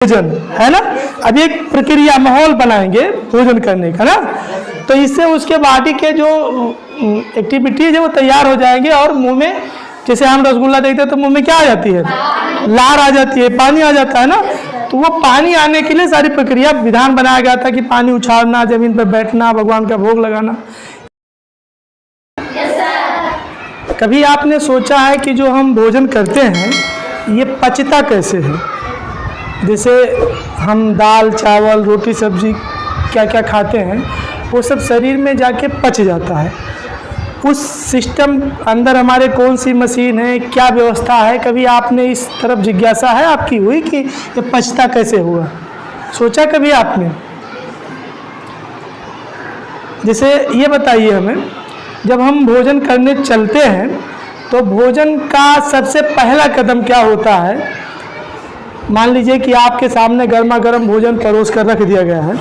भोजन है ना। अब एक प्रक्रिया माहौल बनाएंगे भोजन करने का ना, तो इससे उसके बॉडी के जो एक्टिविटीज है वो तैयार हो जाएंगे और मुंह में, जैसे हम रसगुल्ला देखते हैं तो मुंह में क्या आ जाती है, लार आ जाती है, पानी आ जाता है ना। तो वो पानी आने के लिए सारी प्रक्रिया विधान बनाया गया था कि पानी उछालना, जमीन पर बैठना, भगवान का भोग लगाना। कभी आपने सोचा है कि जो हम भोजन करते हैं ये पचता कैसे है? जैसे हम दाल चावल रोटी सब्जी क्या क्या खाते हैं वो सब शरीर में जाके पच जाता है। उस सिस्टम अंदर हमारे कौन सी मशीन है, क्या व्यवस्था है, कभी आपने इस तरफ जिज्ञासा है आपकी हुई कि ये पचता कैसे हुआ? सोचा कभी आपने? जैसे ये बताइए हमें, जब हम भोजन करने चलते हैं तो भोजन का सबसे पहला कदम क्या होता है? मान लीजिए कि आपके सामने गर्मा गर्म भोजन परोस कर रख दिया गया है,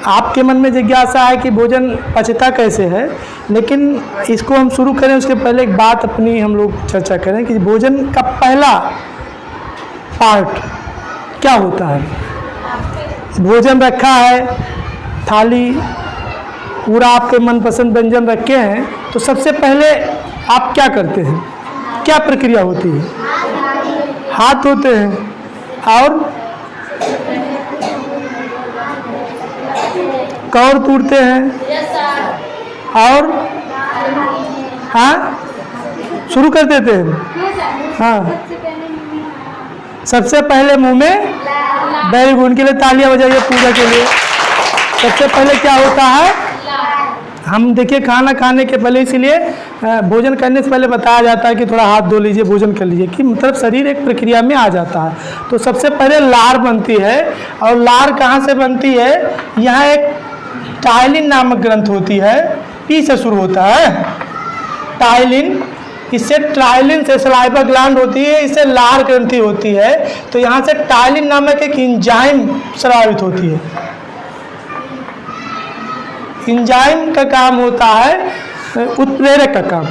आपके मन में जिज्ञासा है कि भोजन पचता कैसे है, लेकिन इसको हम शुरू करें उसके पहले एक बात अपनी हम लोग चर्चा करें कि भोजन का पहला पार्ट क्या होता है। भोजन रखा है, थाली पूरा आपके मनपसंद व्यंजन रखे हैं, तो सबसे पहले आप क्या करते हैं, क्या प्रक्रिया होती है? हाथ धोते हैं और कौर तोड़ते हैं और हाँ शुरू कर देते हैं। हाँ, सबसे पहले मुंह में, वेरी गुड, के लिए तालियां बजाइए पूजा के लिए। सबसे पहले क्या होता है, हम देखिए खाना खाने के पहले, इसीलिए भोजन करने से पहले बताया जाता है कि थोड़ा हाथ धो लीजिए, भोजन कर लीजिए, कि मतलब शरीर एक प्रक्रिया में आ जाता है। तो सबसे पहले लार बनती है, और लार कहाँ से बनती है? यहाँ एक टाइलिन नामक ग्रंथ होती है, पी से शुरू होता है टाइलिन। इससे टाइलिन से सलाइवा ग्लैंड होती है, इससे लार ग्रंथि होती है। तो यहाँ से टाइलिन नामक एक एंजाइम स्रावित होती है। एंजाइम का काम होता है उत्प्रेरक का काम।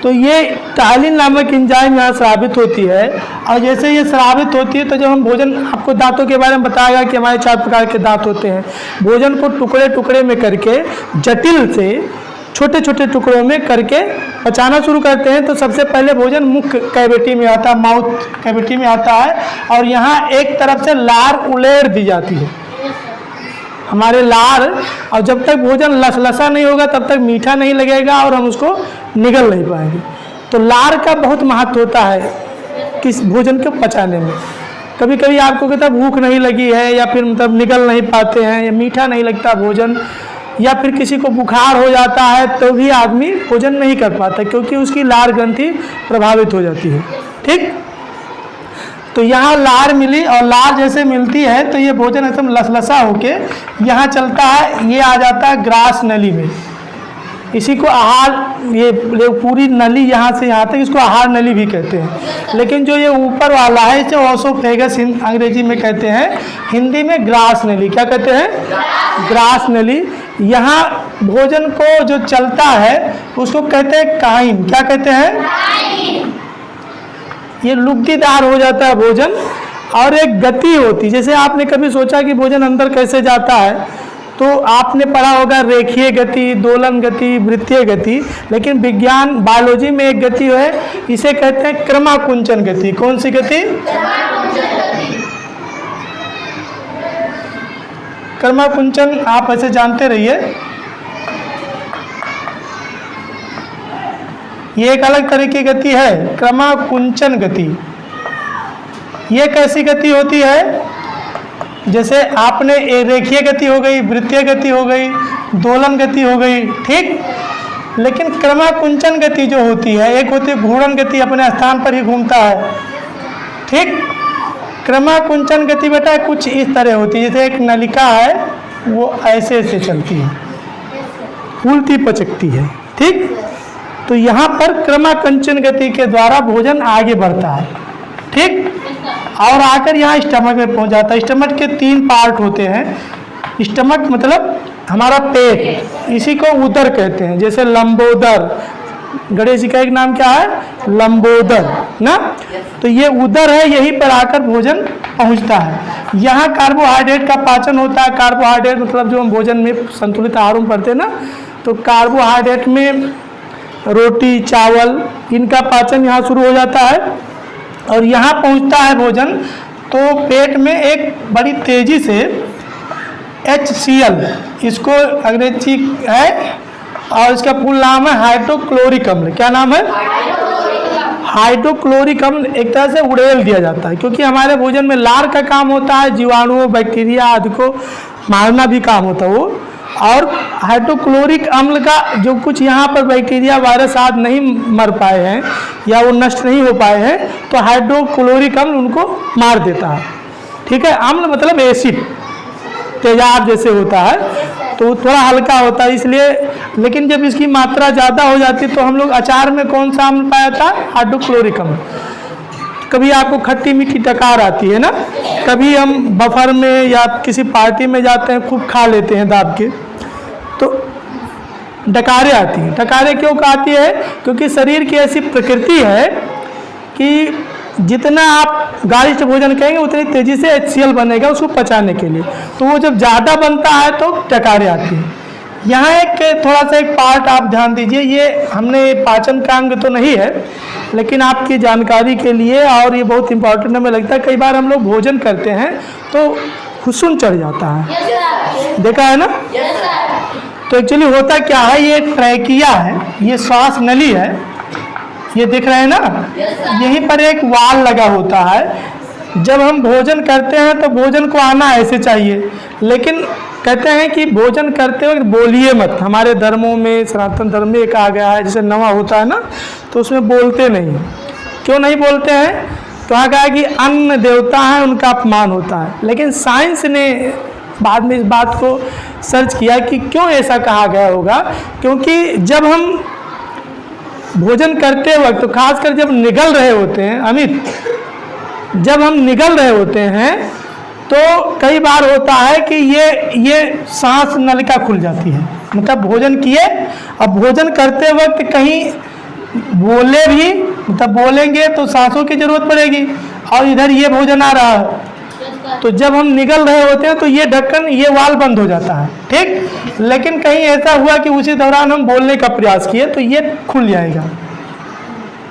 तो ये टाइलिन नामक एंजाइम यहाँ स्रावित होती है, और जैसे ये स्रावित होती है तो जब हम भोजन, आपको दांतों के बारे में बताया कि हमारे 4 प्रकार के दांत होते हैं। भोजन को टुकड़े टुकड़े में करके, जटिल से छोटे छोटे टुकड़ों में करके पचाना शुरू करते हैं। तो सबसे पहले भोजन मुख कैविटी में आता है, माउथ कैविटी में आता है, और यहाँ एक तरफ से लार उलेड़ दी जाती है हमारे लार। और जब तक भोजन लसलसा नहीं होगा तब तक मीठा नहीं लगेगा और हम उसको निगल नहीं पाएंगे। तो लार का बहुत महत्व होता है किस भोजन को पचाने में। कभी कभी आपको कहता भूख नहीं लगी है, या फिर मतलब निगल नहीं पाते हैं, या मीठा नहीं लगता भोजन, या फिर किसी को बुखार हो जाता है तो भी आदमी भोजन नहीं कर पाता, क्योंकि उसकी लार ग्रंथि प्रभावित हो जाती है। ठीक, तो यहाँ लार मिली, और लार जैसे मिलती है तो ये भोजन एकदम लसलसा होके यहाँ चलता है, ये आ जाता है ग्रास नली में। इसी को आहार, ये पूरी नली यहाँ से यहाँ तक, इसको आहार नली भी कहते हैं। लेकिन जो ये ऊपर वाला है इसे ओसोफेगस अंग्रेजी में कहते हैं, हिंदी में ग्रास नली। क्या कहते हैं? ग्रास नली। यहाँ भोजन को जो चलता है उसको कहते हैं काइन। क्या कहते हैं? ये लुब्धीदार हो जाता है भोजन, और एक गति होती। जैसे आपने कभी सोचा कि भोजन अंदर कैसे जाता है, तो आपने पढ़ा होगा रेखीय गति, दोलन गति, वृत्तीय गति। लेकिन विज्ञान बायोलॉजी में एक गति है, इसे कहते हैं क्रमाकुंचन गति। कौन सी गति? क्रमाकुंचन आप ऐसे जानते रहिए, ये एक अलग तरह की गति है, क्रमाकुंचन गति। ये कैसी गति होती है? जैसे आपने रेखीय गति हो गई, वृत्तीय गति हो गई, दोलन गति हो गई, ठीक। लेकिन क्रमाकुंचन गति जो होती है, एक होती है घूर्णन गति, अपने स्थान पर ही घूमता है, ठीक। क्रमाकुंचन गति बेटा कुछ इस तरह होती है, जैसे एक नलिका है वो ऐसे ऐसे चलती है, फूलती पचकती है, ठीक। तो यहाँ पर क्रमाकुंचन गति के द्वारा भोजन आगे बढ़ता है, ठीक, और आकर यहाँ स्टमक में पहुँच जाता है। स्टमक के 3 पार्ट होते हैं। स्टमक मतलब हमारा पेट, इसी को उदर कहते हैं। जैसे लंबोदर, गणेश जी का एक नाम क्या है? लंबोदर ना। तो ये उदर है, यहीं पर आकर भोजन पहुंचता है। यहाँ कार्बोहाइड्रेट का पाचन होता है। कार्बोहाइड्रेट मतलब जो हम भोजन में संतुलित आहार में पढ़ते हैं ना, तो कार्बोहाइड्रेट में रोटी चावल इनका पाचन यहाँ शुरू हो जाता है और यहाँ पहुँचता है भोजन, तो पेट में एक बड़ी तेज़ी से HCl, इसको अंग्रेजी है और इसका फुल नाम है हाइड्रोक्लोरिक अम्ल। क्या नाम है? हाइड्रोक्लोरिक अम्ल एक तरह से उड़ेल दिया जाता है, क्योंकि हमारे भोजन में लार का काम होता है, जीवाणुओं बैक्टीरिया आदि को मारना भी काम होता है वो। और हाइड्रोक्लोरिक अम्ल का जो कुछ यहाँ पर बैक्टीरिया वायरस आदि नहीं मर पाए हैं या वो नष्ट नहीं हो पाए हैं, तो हाइड्रोक्लोरिक अम्ल उनको मार देता है। ठीक है, अम्ल मतलब एसिड, तेजाब जैसे होता है, तो थोड़ा हल्का होता है इसलिए। लेकिन जब इसकी मात्रा ज़्यादा हो जाती है तो हम लोग अचार में कौन सा अम्ल पाया था? हाइड्रोक्लोरिक अम्ल। कभी आपको खट्टी मीठी डकार आती है ना, कभी हम बफर में या किसी पार्टी में जाते हैं, खूब खा लेते हैं दाब के, तो डकारें आती हैं। डकारें क्यों आती है? क्योंकि शरीर की ऐसी प्रकृति है कि जितना आप गाढ़िष्ठ भोजन करेंगे उतनी तेज़ी से HCl बनेगा उसको पचाने के लिए, तो वो जब ज़्यादा बनता है तो डकारें आती हैं। यहाँ एक थोड़ा सा एक पार्ट आप ध्यान दीजिए, ये हमने पाचन का अंग तो नहीं है, लेकिन आपकी जानकारी के लिए, और ये बहुत इंपॉर्टेंट हमें लगता है। कई बार हम लोग भोजन करते हैं तो हुस्न चढ़ जाता है, देखा है ना? तो एक्चुअली होता क्या है, ये ट्रैकिया है, ये श्वास नली है, ये दिख रहे हैं ना, यहीं पर एक वाल लगा होता है। जब हम भोजन करते हैं तो भोजन को आना ऐसे चाहिए, लेकिन कहते हैं कि भोजन करते वक्त बोलिए मत। हमारे धर्मों में, सनातन धर्म में एक आ गया है, जैसे नवा होता है ना, तो उसमें बोलते नहीं। क्यों नहीं बोलते हैं? तो कहा है कि अन्न देवता है, उनका अपमान होता है। लेकिन साइंस ने बाद में इस बात को सर्च किया कि क्यों ऐसा कहा गया होगा। क्योंकि जब हम भोजन करते वक्त, तो खासकर जब निगल रहे होते हैं अमित, जब हम निगल रहे होते हैं तो कई बार होता है कि ये सांस नलिका खुल जाती है, मतलब भोजन किए, अब भोजन करते वक्त कहीं बोले भी, मतलब बोलेंगे तो सांसों की जरूरत पड़ेगी, और इधर ये भोजन आ रहा है, तो जब हम निगल रहे होते हैं तो ये ढक्कन, ये वाल बंद हो जाता है। ठीक, लेकिन कहीं ऐसा हुआ कि उसी दौरान हम बोलने का प्रयास किए तो ये खुल जाएगा,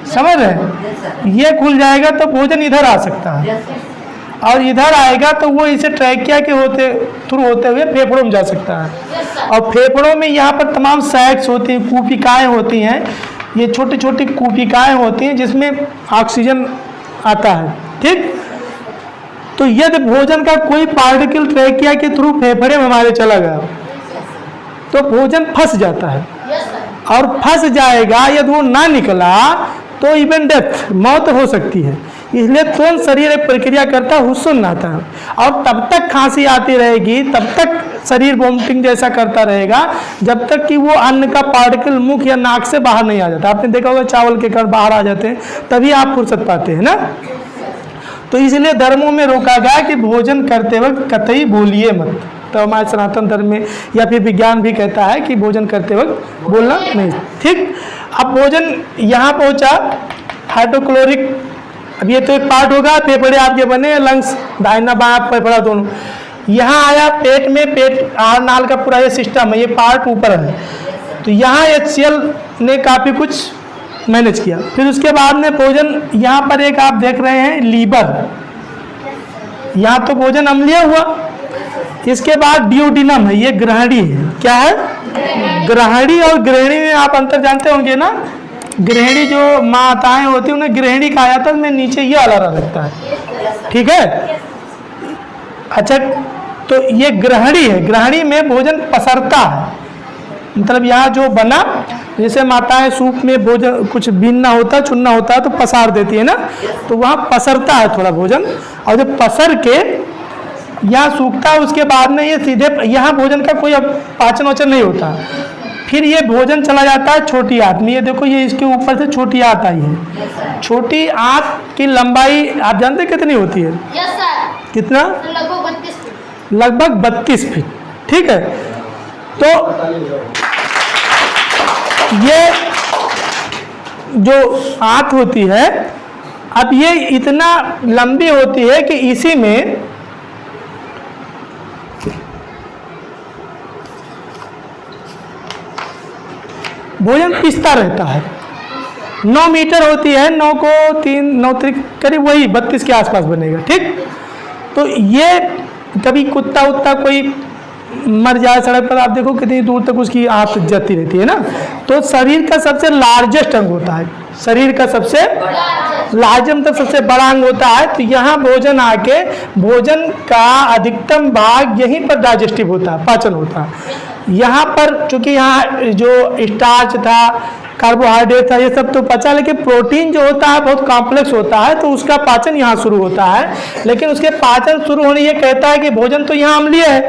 समझ रहे हैं? ये खुल जाएगा तो भोजन इधर आ सकता है, और इधर आएगा तो वो इसे ट्रैकिया के थ्रू होते हुए फेफड़ों में जा सकता है। और फेफड़ों में यहाँ पर तमाम सैक्स होती हैं, कूपिकाएँ होती हैं, ये छोटी छोटी कूपिकाएँ होती हैं जिसमें ऑक्सीजन आता है। ठीक, तो यदि भोजन का कोई पार्टिकल ट्रैकिया के थ्रू फेफड़े में हमारे चला गया तो भोजन फंस जाता है, और फंस जाएगा, यदि वो ना निकला तो इवन डेथ, मौत हो सकती है। इसलिए तुरंत शरीर एक प्रक्रिया करता है, हुस्न आता है, और तब तक खांसी आती रहेगी, तब तक शरीर वोमिटिंग जैसा करता रहेगा, जब तक कि वो अन्न का पार्टिकल मुख या नाक से बाहर नहीं आ जाता। आपने देखा होगा चावल के कण बाहर आ जाते हैं, तभी आप फुर्सत पाते हैं ना। तो इसलिए धर्मों में रोका गया कि भोजन करते वक्त कतई बोलिए मत। तो हमारे सनातन धर्म में या फिर विज्ञान भी कहता है कि भोजन करते वक्त बोलना नहीं। ठीक, अब भोजन यहाँ पहुँचा, हाइड्रोक्लोरिक, अब ये तो एक पार्ट होगा, फेफड़े आपके बने, लंग्स दाहिना बायां फेफड़ा दोनों, यहाँ आया पेट में, पेट आहार नाल का पूरा ये सिस्टम है, ये पार्ट ऊपर है, तो यहाँ HCl ने काफ़ी कुछ मैनेज किया। फिर उसके बाद में भोजन, यहाँ पर एक आप देख रहे हैं लीवर, यहाँ तो भोजन अम्लीय हुआ। इसके बाद डियोडिनम है, ये ग्रहणी है। क्या है? ग्रहणी और गृहिणी में आप अंतर जानते होंगे ना। गृहिणी जो माताएं होती हैं उन्हें गृहिणी कहा जाता है, उसमें नीचे ये वाला लगता है। ठीक है, अच्छा, तो ये ग्रहणी है, ग्रहणी में भोजन पसरता है, मतलब यहाँ जो बना, जैसे माताएं सूप में भोजन कुछ बीनना होता है, चुनना होता है तो पसार देती है ना, तो वहाँ पसरता है थोड़ा भोजन, और जब पसर के यहाँ सूखता है उसके बाद में ये सीधे यहाँ भोजन का कोई अब पाचन वाचन नहीं होता। फिर ये भोजन चला जाता है छोटी आंत में। ये देखो, ये इसके ऊपर से छोटी आंत आई है। छोटी आंत की लंबाई आप जानते हैं कितनी होती है? Yes sir. कितना? लगभग 32 फीट। ठीक है, तो जो आंत होती है, अब ये इतना लंबी होती है कि इसी में भोजन पिसता रहता है। 9 मीटर होती है, 9 को 3 9 करीब वही 32 के आसपास बनेगा, ठीक। तो ये कभी कुत्ता उत्ता कोई मर जाए सड़क पर, आप देखो कितनी दूर तक उसकी आंत जाती रहती है ना। तो शरीर का सबसे लार्जेस्ट अंग होता है, शरीर का सबसे लार्जेस्ट मतलब सबसे बड़ा अंग होता है। तो यहाँ भोजन आके भोजन का अधिकतम भाग यहीं पर डाइजेस्टिव होता है, पाचन होता है। यहाँ पर चूंकि यहाँ जो स्टार्च था, कार्बोहाइड्रेट था, ये सब तो पचा, लेकिन प्रोटीन जो होता है बहुत कॉम्प्लेक्स होता है, तो उसका पाचन यहाँ शुरू होता है। लेकिन उसके पाचन शुरू होने ये कहता है कि भोजन तो यहाँ अम्लीय है,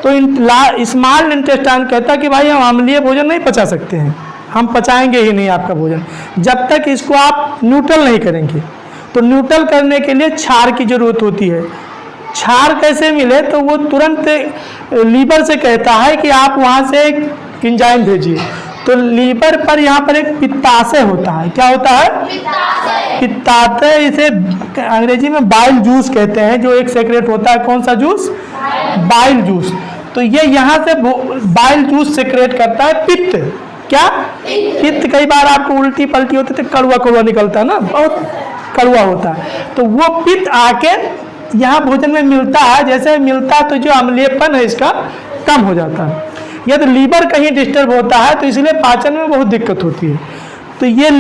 तो स्मॉल इंटेस्टाइन कहता है कि भाई हम अम्लीय भोजन नहीं पचा सकते हैं, हम पचाएंगे ही नहीं आपका भोजन जब तक इसको आप न्यूट्रल नहीं करेंगे। तो न्यूट्रल करने के लिए क्षार की जरूरत होती है। क्षार कैसे मिले, तो वो तुरंत लीवर से कहता है कि आप वहाँ से एक एंजाइम भेजिए। तो लीवर पर यहाँ पर एक पित्ताशय होता है। क्या होता है? पित्ताशय। इसे अंग्रेजी में बाइल जूस कहते हैं, जो एक सेक्रेट होता है। कौन सा जूस? Bile juice. तो ये यहाँ से बाइल जूस सेक्रेट करता है पित्त। क्या? पित्त। कई बार आपको उल्टी पलटी होती तो कड़वा कड़वा निकलता है ना, बहुत कड़वा होता है। तो वो पित्त आके यहाँ भोजन में मिलता है, जैसे मिलता है तो जो अम्लीयपन है इसका कम हो जाता है। यदि लीवर कहीं डिस्टर्ब होता है तो इसलिए पाचन में बहुत दिक्कत होती है। तो ये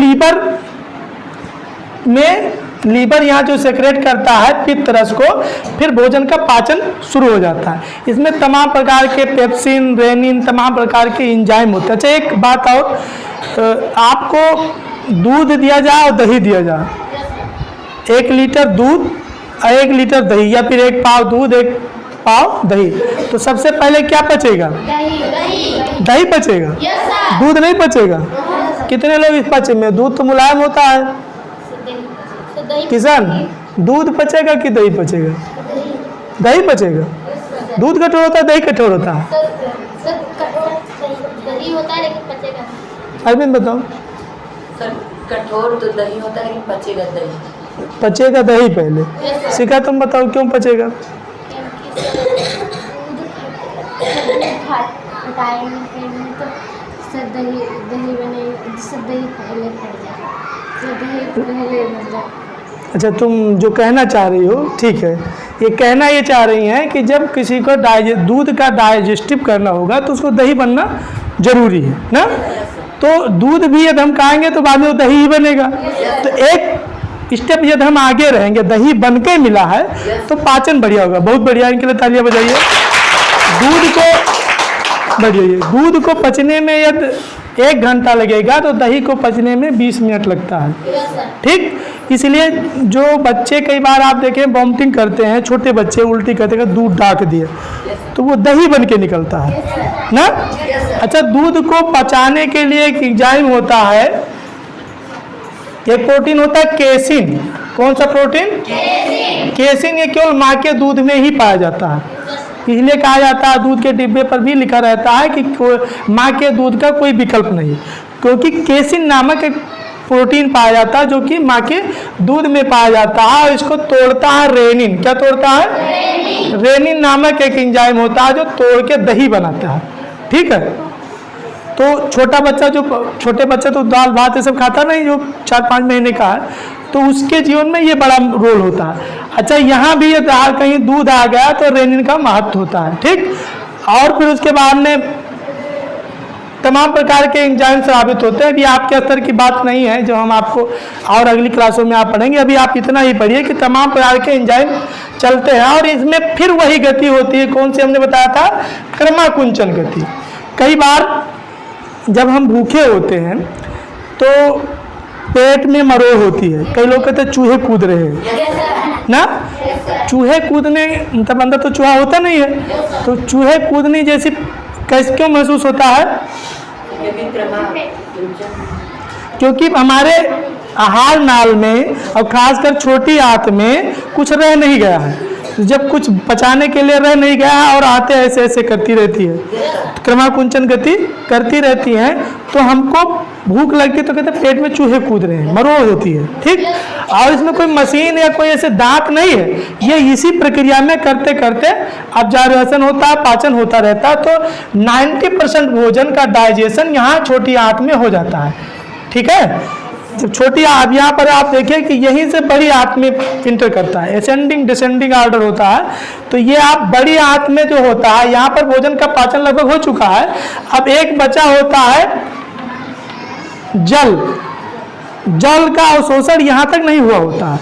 लीवर यहाँ जो सेक्रेट करता है पित्त रस को, फिर भोजन का पाचन शुरू हो जाता है। इसमें तमाम प्रकार के पेप्सिन, रेनिन, तमाम प्रकार के एंजाइम होते हैं। अच्छा, एक बात और, आपको दूध दिया जाए और दही दिया जाए, 1 लीटर दूध और 1 लीटर दही, या फिर 1 पाव दूध 1 पाव दही, तो सबसे पहले क्या पचेगा? दही पचेगा। दूध नहीं पचेगा। कितने लोग इस पचे में? दूध तो मुलायम होता है किसान, दूध पचेगा कि दही पचेगा? दही पचेगा। दूध कठोर होता है, दही कठोर होता है। दही होता है लेकिन पचेगा। अरविंद बताओ। सर कठोर तो दही होता है लेकिन पचेगा दही। पचेगा दही पहले। शिखा तुम बताओ क्यों पचेगा? अच्छा, तुम जो कहना चाह रही हो ठीक है। ये कहना ये चाह रही हैं कि जब किसी को दूध का डाइजेस्टिव करना होगा तो उसको दही बनना जरूरी है ना। तो दूध भी यदि हम खाएंगे तो बाद में वो दही ही बनेगा। तो एक स्टेप यदि हम आगे रहेंगे, दही बन के मिला है तो पाचन बढ़िया होगा। बहुत बढ़िया, इनके लिए तालियां बजाइए। दूध को पचने में यदि 1 घंटा लगेगा तो दही को पचने में 20 मिनट लगता है, ठीक। इसलिए जो बच्चे कई बार आप देखें वॉमिटिंग करते हैं, छोटे बच्चे उल्टी करते हैं, दूध डाक दिए तो वो दही बन के निकलता है ना। अच्छा, दूध को पचाने के लिए एक एंजाइम होता है, एक प्रोटीन होता है केसिन। कौन सा प्रोटीन? केसिन। ये केवल माँ के दूध में ही पाया जाता है, इसलिए कहा जाता है, दूध के डिब्बे पर भी लिखा रहता है कि माँ के दूध का कोई विकल्प नहीं, क्योंकि केसिन नामक एक प्रोटीन पाया जाता है जो कि माँ के दूध में पाया जाता है। और इसको तोड़ता है रेनिन। क्या तोड़ता है? रेनिन नामक एक एंजाइम होता है जो तोड़ के दही बनाता है, ठीक है। तो छोटे बच्चा तो दाल भात ये सब खाता नहीं, जो 4-5 महीने का है, तो उसके जीवन में ये बड़ा रोल होता है। अच्छा, यहाँ भी ये कहीं दूध आ गया तो रेनिन का महत्व होता है, ठीक। और फिर उसके बाद में तमाम प्रकार के एंजाइम साबित होते हैं। अभी आपके स्तर की बात नहीं है, जो हम आपको और अगली क्लासों में आप पढ़ेंगे। अभी आप इतना ही पढ़िए कि तमाम प्रकार के एंजाइम चलते हैं और इसमें फिर वही गति होती है। कौन सी हमने बताया था? क्रमाकुंचन गति। कई बार जब हम भूखे होते हैं तो पेट में मरोड़ होती है। कई लोग कहते हैं चूहे कूद रहे हैं ना। चूहे कूदने मतलब अंदर तो चूहा होता नहीं है, तो चूहे कूदने जैसी कैसे क्यों महसूस होता है? क्योंकि हमारे आहार नाल में और खासकर छोटी आंत में कुछ रह नहीं गया है। जब कुछ पचाने के लिए रह नहीं गया और आते ऐसे ऐसे करती रहती है, क्रमाकुंचन गति करती रहती है, तो हमको भूख लगती है तो कहते हैं पेट में चूहे कूद रहे हैं, मरोड़ होती है, ठीक। और इसमें कोई मशीन या कोई ऐसे दांत नहीं है, ये इसी प्रक्रिया में करते करते ऑब्जर्वेशन होता है, पाचन होता रहता है, तो 90% भोजन का डाइजेशन यहाँ छोटी आंत में हो जाता है, ठीक है। जब छोटी अब यहाँ पर आप देखिए कि यहीं से बड़ी आंत में इंटर करता है, असेंडिंग डिसेंडिंग ऑर्डर होता है, तो ये आप बड़ी आंत में जो होता है, यहाँ पर भोजन का पाचन लगभग हो चुका है। अब एक बचा होता है जल, जल का अवशोषण यहाँ तक नहीं हुआ होता है,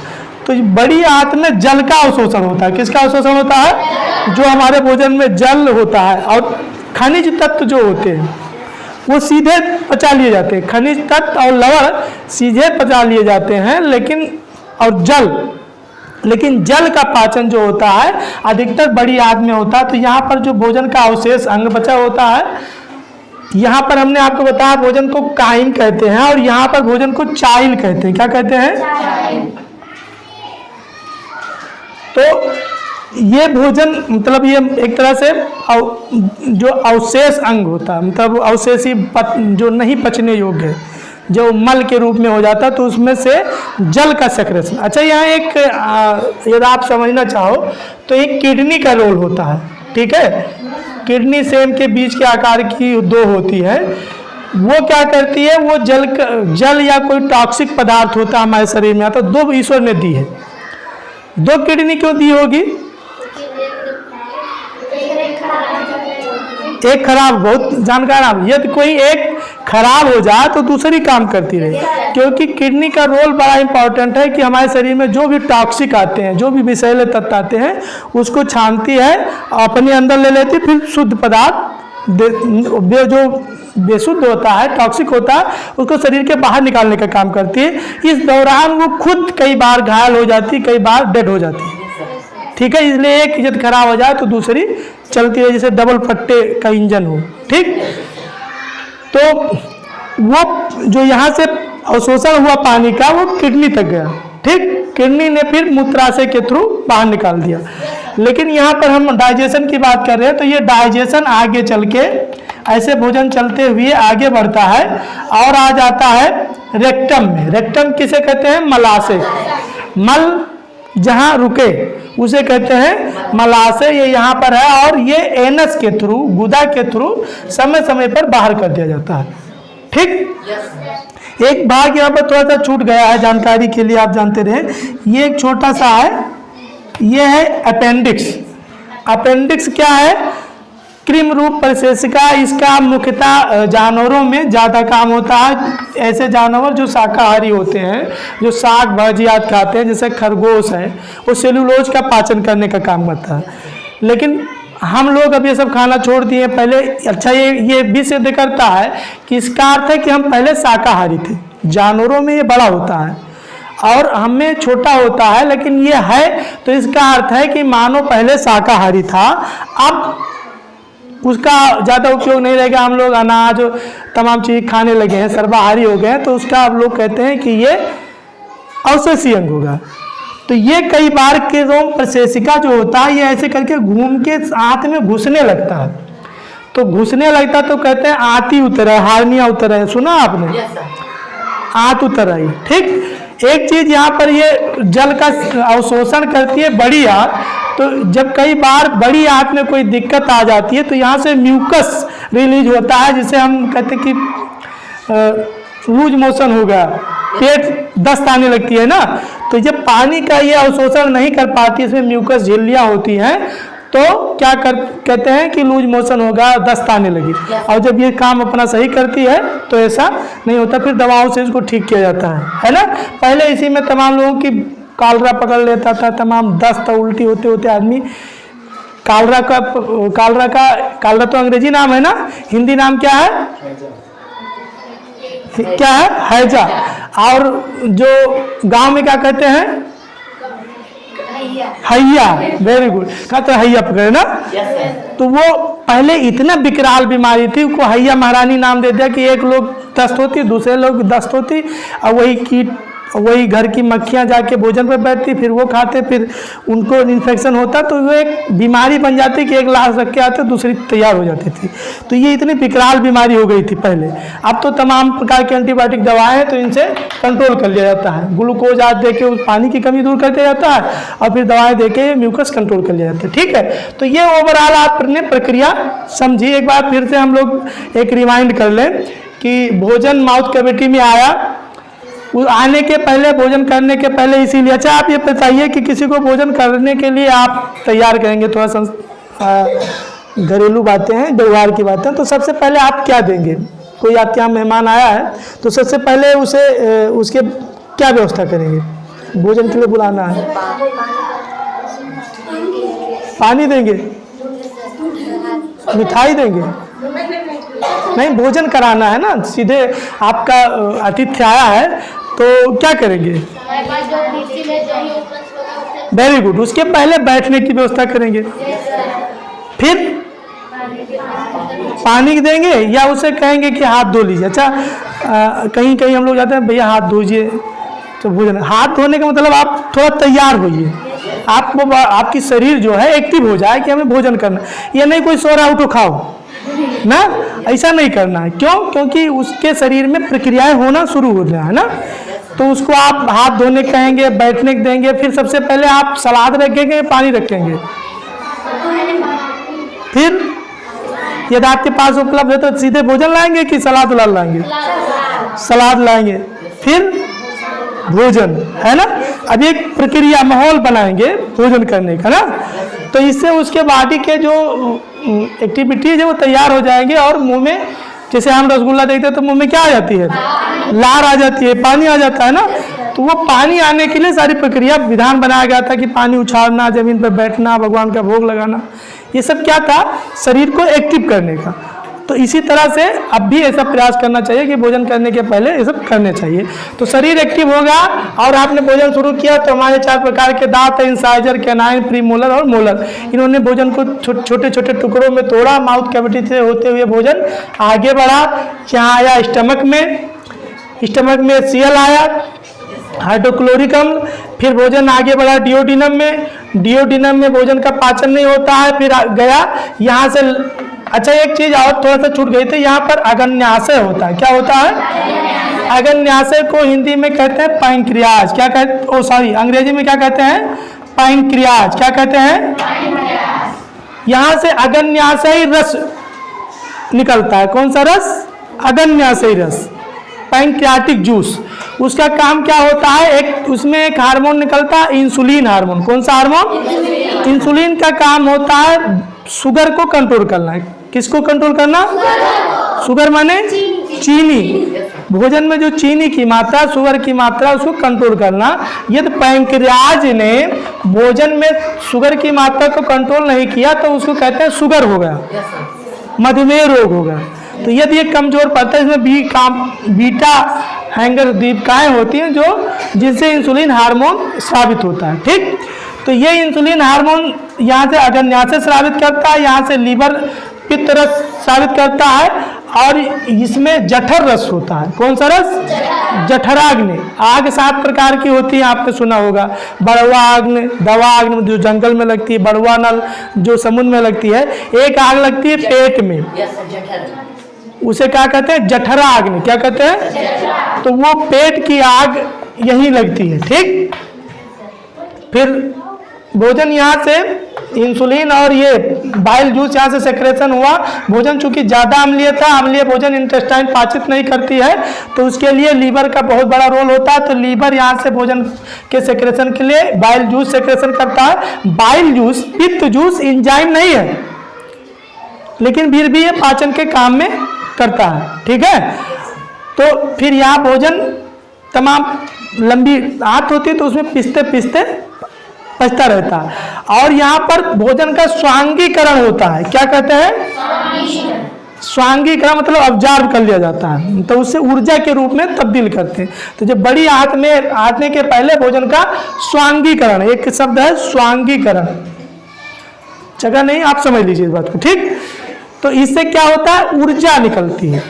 तो बड़ी आंत में जल का अवशोषण होता है। किसका अवशोषण होता है? जो हमारे भोजन में जल होता है और खनिज तत्व जो होते हैं वो सीधे पचा लिए जाते हैं, खनिज तत्व और लवण सीधे पचा लिए जाते हैं, लेकिन जल का पाचन जो होता है अधिकतर बड़ी आंत में होता है। तो यहाँ पर जो भोजन का अवशेष अंग बचा होता है, यहाँ पर हमने आपको बताया भोजन को काइम कहते हैं और यहाँ पर भोजन को चाइल कहते हैं। क्या कहते हैं? तो ये भोजन मतलब ये एक तरह से जो अवशेष अंग होता है, मतलब अवशेषी जो नहीं पचने योग्य है, जो मल के रूप में हो जाता है, तो उसमें से जल का सेक्रेशन। अच्छा, यहाँ एक यदि आप समझना चाहो तो एक किडनी का रोल होता है, ठीक है। किडनी सेम के बीच के आकार की दो होती है, वो क्या करती है, वो जल या कोई टॉक्सिक पदार्थ होता है हमारे शरीर में आता, दो ईश्वर ने दी है। दो किडनी क्यों दी होगी? एक खराब, बहुत जानकार आप, यदि कोई एक खराब हो जाए तो दूसरी काम करती रहे, क्योंकि किडनी का रोल बड़ा इंपॉर्टेंट है कि हमारे शरीर में जो भी टॉक्सिक आते हैं, जो भी विषैले तत्व आते हैं, उसको छानती है, अपने अंदर ले लेती, फिर शुद्ध पदार्थ जो बेशुद्ध होता है, टॉक्सिक होता है, उसको शरीर के बाहर निकालने का काम करती है। इस दौरान वो खुद कई बार घायल हो जाती, कई बार डेड हो जाती है, ठीक है। इसलिए एक यदि खराब हो जाए तो दूसरी चलती है, जैसे डबल फट्टे का इंजन हो, ठीक। तो वो जो यहाँ से अवशोषण हुआ पानी का, वो किडनी तक गया, ठीक। किडनी ने फिर मूत्राशय के थ्रू बाहर निकाल दिया। लेकिन यहाँ पर हम डाइजेशन की बात कर रहे हैं, तो ये डाइजेशन आगे चल के ऐसे भोजन चलते हुए आगे बढ़ता है और आ जाता है रेक्टम में। रेक्टम किसे कहते हैं? मलाशय। मल जहाँ रुके उसे कहते हैं मलाशय। ये यहाँ पर है और ये एनस के थ्रू, गुदा के थ्रू समय समय पर बाहर कर दिया जाता है, ठीक। एक भाग यहाँ पर थोड़ा सा छूट गया है, जानकारी के लिए आप जानते रहे। ये एक छोटा सा है, ये है अपेंडिक्स। अपेंडिक्स क्या है? कृमि रूप परिशेषिका। इसका मुख्यतः जानवरों में ज़्यादा काम होता है। ऐसे जानवर जो शाकाहारी होते हैं, जो साग भाजियात खाते हैं, जैसे खरगोश है, वो सेलुलोज का पाचन करने का काम करता है। लेकिन हम लोग अब ये सब खाना छोड़ दिए पहले। अच्छा, ये भी सिद्ध करता है कि इसका अर्थ है कि हम पहले शाकाहारी थे। जानवरों में ये बड़ा होता है और हमें छोटा होता है, लेकिन ये है, तो इसका अर्थ है कि मानो पहले शाकाहारी था, अब उसका ज़्यादा उपयोग नहीं रहेगा। हम लोग अनाज तमाम चीज़ खाने लगे हैं, सर्वाहारी हो गए हैं, तो उसका अब लोग कहते हैं कि ये अवशेषी अंग होगा। तो ये कई बार के रोम प्रशेषिका जो होता है, ये ऐसे करके घूम के आंत में घुसने लगता है। तो घुसने लगता तो कहते हैं आंत ही उतर है, हार्निया उतर है। सुना आपने? आंत उतर आई, ठीक। एक चीज़ यहाँ पर ये जल का अवशोषण करती है बड़ी आंत। तो जब कई बार बड़ी आंत में कोई दिक्कत आ जाती है तो यहाँ से म्यूकस रिलीज होता है, जिसे हम कहते हैं कि लूज मोशन हो गया, पेट दस्त आने लगती है ना। तो जब पानी का ये अवशोषण नहीं कर पाती, इसमें म्यूकस झिल्लियाँ होती हैं, तो क्या कहते हैं कि लूज मोशन होगा, दस्त आने लगी। और जब ये काम अपना सही करती है तो ऐसा नहीं होता, फिर दवाओं से इसको ठीक किया जाता है ना। पहले इसी में तमाम लोगों की कालरा पकड़ लेता था, तमाम दस्त उल्टी होते होते आदमी कालरा तो अंग्रेजी नाम है ना, हिंदी नाम क्या है? क्या है? हैजा। और जो गांव में क्या कहते हैं? हैया। वेरी गुड, कहते हैया पकड़े ना। तो वो पहले इतना विकराल बीमारी थी, उसको हैया महारानी नाम दे दिया कि एक लोग दस्त होती, दूसरे लोग दस्त होती, और वही कीट वही घर की मक्खियाँ जाके भोजन पर बैठती, फिर वो खाते, फिर उनको इन्फेक्शन होता, तो वो एक बीमारी बन जाती कि एक लाश रख के आते दूसरी तैयार हो जाती थी। तो ये इतनी विकराल बीमारी हो गई थी पहले। अब तो तमाम प्रकार की एंटीबायोटिक दवाएं हैं, तो इनसे कंट्रोल कर लिया जाता है। ग्लूकोज आज दे के उस पानी की कमी दूर कर दिया जाता है और फिर दवाएं दे के म्यूकस कंट्रोल कर लिया जाता है। ठीक है, तो ये ओवरऑल आपने प्रक्रिया समझी। एक बार फिर से हम लोग एक रिमाइंड कर लें कि भोजन माउथ कैविटी में आया, आने के पहले, भोजन करने के पहले, इसीलिए। अच्छा, आप ये बताइए कि किसी को भोजन करने के लिए आप तैयार करेंगे, थोड़ा सा घरेलू बातें हैं, व्यवहार की बातें, तो सबसे पहले आप क्या देंगे? कोई आपके यहाँ मेहमान आया है तो सबसे पहले उसे उसके क्या व्यवस्था करेंगे? भोजन के लिए बुलाना है, पानी देंगे, मिठाई देंगे? नहीं, भोजन कराना है ना, सीधे आपका आतिथ्य आया है तो क्या करेंगे? Very good. उसके पहले बैठने की व्यवस्था करेंगे, फिर पानी देंगे या उसे कहेंगे कि हाथ धो लीजिए। अच्छा, कहीं कहीं हम लोग जाते हैं, भैया हाथ धोइए, तो भोजन, हाथ धोने का मतलब आप थोड़ा तैयार होइए, आपकी शरीर जो है एक्टिव हो जाए कि हमें भोजन करना। ये नहीं कोई सो रहा उठो खाओ ना, ऐसा नहीं करना है। क्यों? क्योंकि उसके शरीर में प्रक्रियाएं होना शुरू हो जाए, है ना। तो उसको आप हाथ धोने कहेंगे, बैठने देंगे, फिर सबसे पहले आप सलाद रखेंगे, पानी रखेंगे, फिर यदि आपके पास उपलब्ध है तो सीधे भोजन लाएंगे कि सलाद लाएंगे? सलाद लाएंगे, फिर भोजन, है ना। अब एक प्रक्रिया, माहौल बनाएंगे भोजन करने का ना, तो इससे उसके बॉडी के जो एक्टिविटीज है वो तैयार हो जाएंगे और मुंह में, जैसे हम रसगुल्ला देखते हैं तो मुंह में क्या आ जाती है? लार आ जाती है, पानी आ जाता है ना। तो वो पानी आने के लिए सारी प्रक्रिया, विधान बनाया गया था कि पानी उछालना, जमीन पर बैठना, भगवान का भोग लगाना, ये सब क्या था? शरीर को एक्टिव करने का। तो इसी तरह से अब भी ऐसा प्रयास करना चाहिए कि भोजन करने के पहले ये सब करने चाहिए, तो शरीर एक्टिव होगा। और आपने भोजन शुरू किया तो हमारे 4 प्रकार के दांत हैं, इंसाइजर, कैनाइन, प्रीमोलर और मोलर। इन्होंने भोजन को छोटे छोटे टुकड़ों में तोड़ा, माउथ कैविटी से होते हुए भोजन आगे बढ़ा, यहाँ आया स्टमक में, स्टमक में सीएल आया, हाइड्रोक्लोरिक अम्ल, फिर भोजन आगे बढ़ा डिओडिनम में, डिओडिनम में भोजन का पाचन नहीं होता है, फिर गया यहाँ से। अच्छा, एक चीज और थोड़ा सा छूट गई थी, यहाँ पर अग्न्याशय होता है। क्या होता है? अग्न्याशय को हिंदी में कहते हैं पैंक्रियाज। क्या कहते, ओ सॉरी, अंग्रेजी में क्या कहते हैं? पैंक्रियाज। क्या कहते हैं? यहाँ से अग्न्याशयी रस निकलता है। कौन सा रस? अग्न्याशयी रस, पैंक्रियाटिक जूस। उसका काम क्या होता है? एक उसमें एक हार्मोन निकलता है, इंसुलिन हार्मोन। कौन सा हार्मोन? इंसुलिन का काम होता है शुगर को कंट्रोल करना। किसको कंट्रोल करना? शुगर माने चीनी। भोजन में जो चीनी की मात्रा, शुगर की मात्रा, उसको कंट्रोल करना। यदि पैंक्रियाज ने भोजन में शुगर की मात्रा को कंट्रोल नहीं किया तो उसको कहते हैं शुगर हो गया, मधुमेह रोग हो गया। तो यदि ये कमजोर पड़ता है, इसमें बीटा हैंगर दीपिकाएँ होती हैं जो जिनसे इंसुलिन हार्मोन स्रावित होता है। ठीक, तो ये इंसुलिन हार्मोन यहाँ से अग्न्याशय स्रावित करता है, यहाँ से लीवर पित्त रस स्रावित करता है, और इसमें जठर रस होता है। कौन सा रस? जठराग्नि। आग 7 प्रकार की होती है, आपने सुना होगा। बड़वा अग्नि, दवा अग्नि जो जंगल में लगती है, बड़वा नल जो समुद्र में लगती है। एक आग लगती है पेट में, उसे क्या कहते हैं? जठरा अग्नि। क्या कहते हैं? तो वो पेट की आग यही लगती है। ठीक, फिर भोजन यहाँ से इंसुलिन और ये बाइल जूस यहाँ से सेक्रेशन हुआ। भोजन चूंकि ज़्यादा अम्लीय था, अम्लीय भोजन इंटेस्टाइन पाचित नहीं करती है, तो उसके लिए लीवर का बहुत बड़ा रोल होता है। तो लीवर यहाँ से भोजन के सेक्रेशन के लिए बाइल जूस सेक्रेशन करता है। बाइल जूस, पित्त जूस एंजाइम नहीं है, लेकिन फिर भी ये पाचन के काम में करता है। ठीक है, तो फिर यहाँ भोजन तमाम लंबी आंत होती है तो उसमें पिसते पिसते पचता रहता है। और यहाँ पर भोजन का स्वांगीकरण होता है। क्या कहते हैं? स्वांगीकरण मतलब ऑब्जर्व कर लिया जाता है, तो उससे ऊर्जा के रूप में तब्दील करते हैं। तो जब बड़ी आंत में आने के पहले भोजन का स्वांगीकरण, एक शब्द है स्वांगीकरण, जगह नहीं, आप समझ लीजिए इस बात को। ठीक, तो इससे क्या होता है? ऊर्जा निकलती है।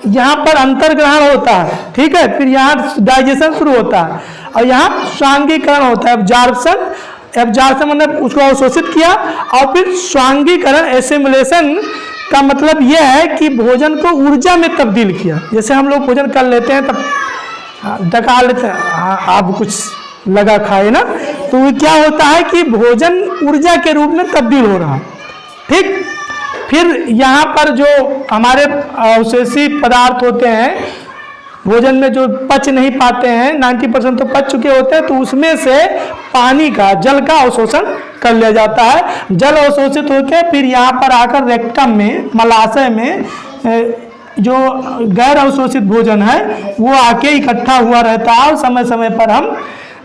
यहाँ पर अंतर्ग्रहण होता है, ठीक है, फिर यहाँ डाइजेशन शुरू होता है और यहाँ स्वांगीकरण होता है, एब्जॉर्प्शन मतलब उसको अवशोषित किया और फिर स्वांगीकरण एसिमुलेशन का मतलब यह है कि भोजन को ऊर्जा में तब्दील किया। जैसे हम लोग भोजन कर लेते हैं तब डका लेते हैं, आप कुछ लगा खाए ना, तो क्या होता है कि भोजन ऊर्जा के रूप में तब्दील हो रहा है, ठीक। फिर यहाँ पर जो हमारे अवशेषी पदार्थ होते हैं भोजन में जो पच नहीं पाते हैं, 90% तो पच चुके होते हैं, तो उसमें से पानी का, जल का अवशोषण कर लिया जाता है। जल अवशोषित होकर फिर यहाँ पर आकर रेक्टम में, मलाशय में जो गैर अवशोषित भोजन है वो आके इकट्ठा हुआ रहता है और समय समय पर हम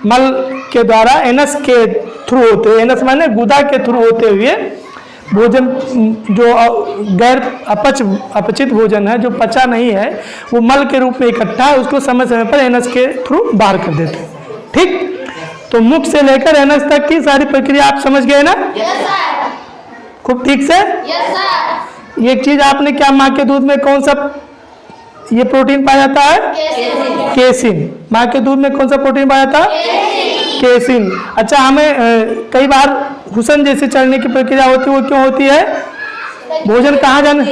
मल के द्वारा एनस के थ्रू होते, एनस माने गुदा के थ्रू होते हुए भोजन जो गैर अपचित भोजन है, जो पचा नहीं है, वो मल के रूप में इकट्ठा है, उसको समय समय पर एनस के थ्रू बाहर कर देते हैं, ठीक। तो मुख से लेकर एनस तक की सारी प्रक्रिया आप समझ गए ना? Yes sir. खूब ठीक से। Yes sir. एक चीज आपने क्या, माँ के दूध में कौन सा ये प्रोटीन पाया जाता है? केसिन। माँ के दूध में कौन सा प्रोटीन पाया जाता है? केसिन। अच्छा, हमें कई बार हुसन जैसे चढ़ने की प्रक्रिया होती है, वो क्यों होती है? भोजन कहाँ जाने,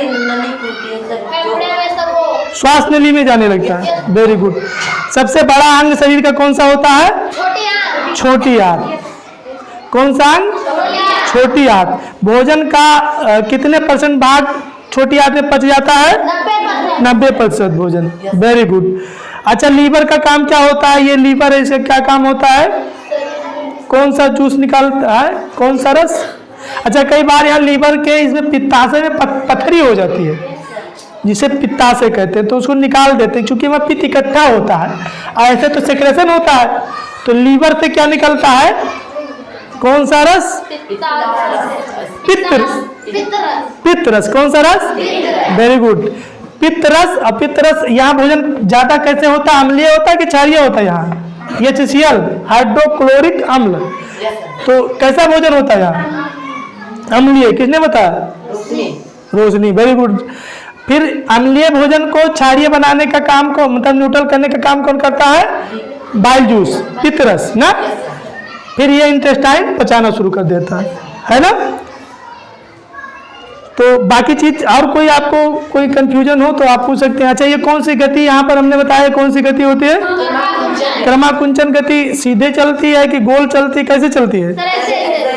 श्वास नली में जाने लगता है। Very good. सबसे बड़ा अंग शरीर का कौन सा होता है? छोटी आंत। कौन सा अंग? छोटी आंत। भोजन का कितने % भाग छोटी आंत में पच जाता है? 90% भोजन। Very good. अच्छा, लीवर का काम क्या होता है? ये लीवर ऐसे क्या काम होता है? कौन सा जूस निकालता है? कौन सा रस? अच्छा, कई बार यहाँ लीवर के इसमें पित्ताशय में पथरी हो जाती है, जिसे पित्ताशय कहते हैं, तो उसको निकाल देते हैं क्योंकि वह पित्त इकट्ठा होता है। ऐसे तो सेक्रेशन होता है, तो लीवर से क्या निकलता है? कौन सा रस? पित्त रस। कौन सा रस? वेरी गुड, पित्त रस। और पित्त रस यहाँ भोजन ज्यादा कैसे होता है? अम्लीय होता है कि क्षारीय होता है? यहाँ HCl, हाइड्रोक्लोरिक अम्ल। तो कैसा भोजन होता है यहाँ? अम्लीय। किसने बताया? रोशनी। Very good. फिर अम्लीय भोजन को क्षारीय बनाने का काम को, मतलब न्यूट्रल करने का काम कौन करता है? बाइल जूस, पित्त रस ना। फिर ये इंटेस्टाइन पचाना शुरू कर देता है ना। तो बाकी चीज और कोई आपको कोई कंफ्यूजन हो तो आप पूछ सकते हैं। अच्छा, ये कौन सी गति यहाँ पर हमने बताया, कौन सी गति होती है? क्रमाकुंचन गति। सीधे चलती है कि गोल चलती है, कैसे चलती है?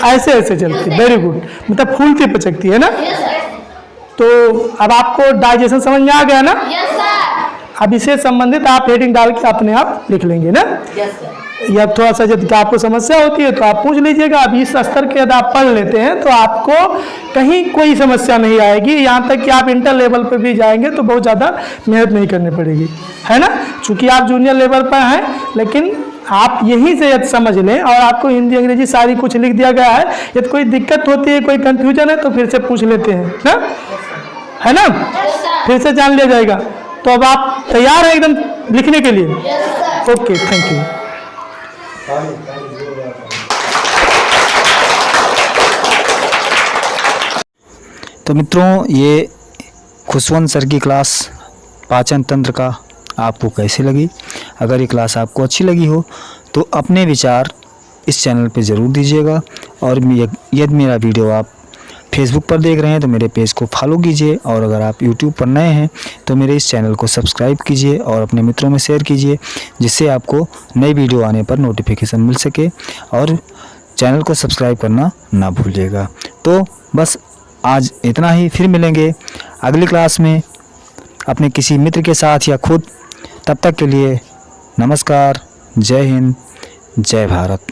ऐसे ऐसे चलती है। वेरी गुड, मतलब फूलती पचकती है ना। तो अब आपको डाइजेशन समझ में आ गया ना? अब इससे संबंधित आप हेडिंग डाल के अपने आप लिख लेंगे ना। या थोड़ा सा यदि आपको समस्या होती है तो आप पूछ लीजिएगा। अब इस स्तर के यदि आप पढ़ लेते हैं तो आपको कहीं कोई समस्या नहीं आएगी। यहाँ तक कि आप इंटर लेवल पर भी जाएंगे तो बहुत ज़्यादा मेहनत नहीं करनी पड़ेगी, है ना। चूँकि आप जूनियर लेवल पर हैं, लेकिन आप यहीं से यदि समझ लें और आपको हिंदी अंग्रेजी सारी कुछ लिख दिया गया है। यदि कोई दिक्कत होती है, कोई कन्फ्यूजन है तो फिर से पूछ लेते हैं ना, है ना, फिर से जान लिया जाएगा। तो अब आप तैयार हैं एकदम लिखने के लिए? Okay, thank you. तो मित्रों, ये खुशवंत सर की क्लास पाचन तंत्र का आपको कैसी लगी? अगर ये क्लास आपको अच्छी लगी हो तो अपने विचार इस चैनल पे ज़रूर दीजिएगा। और यदि मेरा वीडियो आप फेसबुक पर देख रहे हैं तो मेरे पेज को फॉलो कीजिए, और अगर आप यूट्यूब पर नए हैं तो मेरे इस चैनल को सब्सक्राइब कीजिए और अपने मित्रों में शेयर कीजिए, जिससे आपको नई वीडियो आने पर नोटिफिकेशन मिल सके। और चैनल को सब्सक्राइब करना ना भूलिएगा। तो बस आज इतना ही, फिर मिलेंगे अगली क्लास में अपने किसी मित्र के साथ या खुद। तब तक के लिए नमस्कार, जय हिंद, जय भारत।